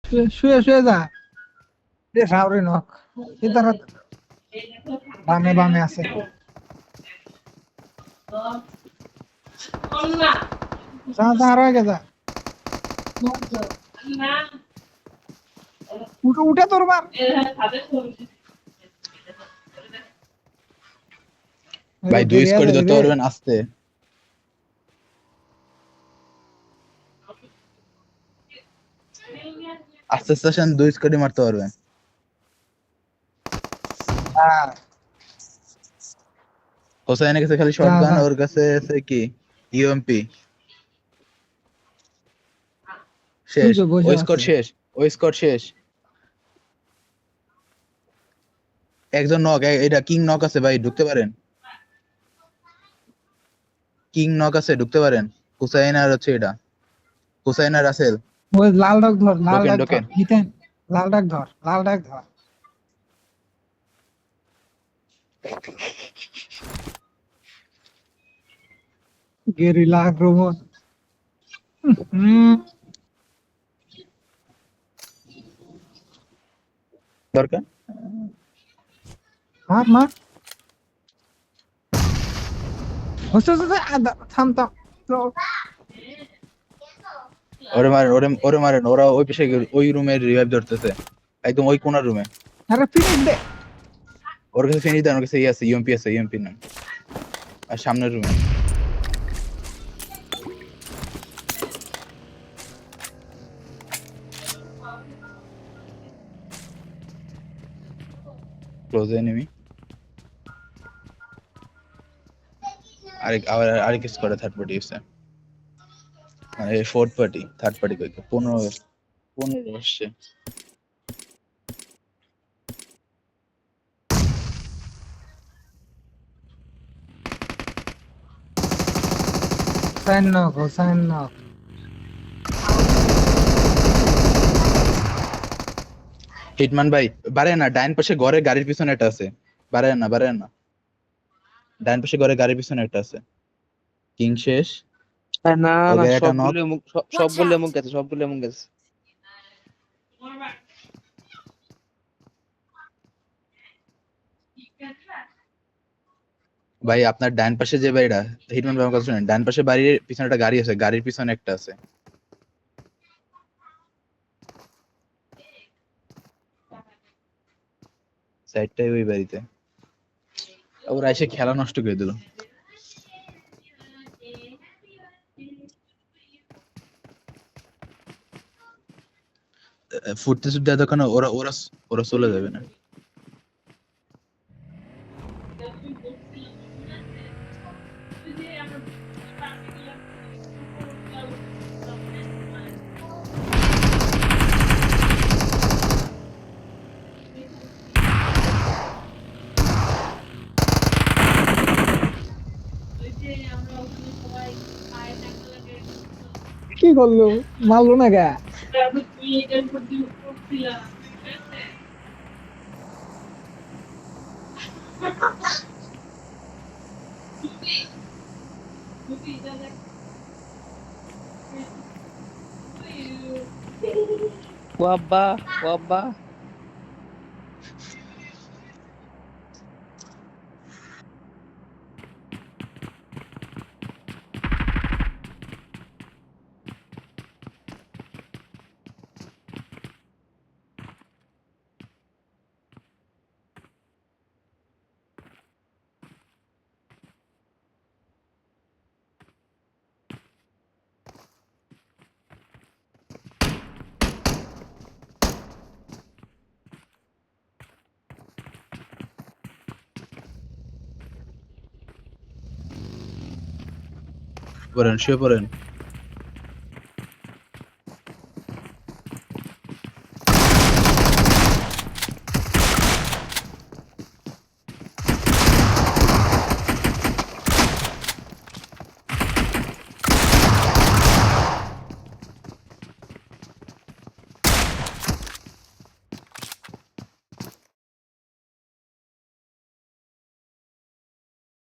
শুয়ে শুয়ে যা রে সাউরি নক ইধার বামে বামে আছে যা যা আরো আগে যা উঠে উঠে তোর মার ভাই দুই স্কোয়াডে ধরতে পারবেন আস্তে আস্তে আস্তে আসেন দুই স্কোয়াডে মারতে পারবেন হোসাইনের কাছে খালি শটগান ওর কাছে আছে কি ইউএমপি শেষ ওই স্কোয়াড শেষ ওই স্কোয়াড শেষ একজন নক এটা কিং নক আছে ভাই ঢুকতে পারেন কিং নক আছে ঢুকতে পারেন হুসাইন আর হচ্ছে এটা হুসাইন আর রাসেল ওই লাল ডাক ধর লাল ঢোকেন ডাক ধর ঢোকেন জিতেন লাল ডাক ধর লাল ডাক ধর গেরিলা আক্রমণ দরকার মার মার হচ্ছে থাম থাম ওরে মারেন ওরে মারেন ওরা ওই পেশে ওই রুমের রিভাইভ ধরতেছে একদম ওই কোনার রুমে আরে ফিনিশ দে ওর কাছে ফিনিশ দেন ওর কাছে আছে ইউএমপি আছে ইউএমপি না আর সামনের রুমে ক্লোজ এনিমি আরেক স্কোয়াডে থার্ড পার্টি আছে মানে ফোর্থ পার্টি থার্ড পার্টি কই 15 আসছে হোসাইন নক হিটম্যান ভাই বাড়ে না ডাইন পাশে ঘরে গাড়ির পিছনে একটা আছে বাড়ে না ডাইন পাশে ঘরে গাড়ির পিছনে একটা আছে কিং শেষ না না ওকে একটা নক সবগুলো এমন গেছে ভাই আপনার ডান পাশে যে বাড়িটা হিটম্যান ভাই আমার কথা শুনেন ডান পাশে বাড়ির পিছনে একটা গাড়ি আছে গাড়ির পিছনে একটা আছে সাইডটাই ওই বাড়িতে ওরা এসে খেলা নষ্ট করে দিল ফুটতে ফুটতে এতক্ষণ ওরা ওরা ওরা চলে যাবে না কি করলো মারলো না গা ওয়াব্বা ওয়াব্বা পড়েন শুয়ে পড়েন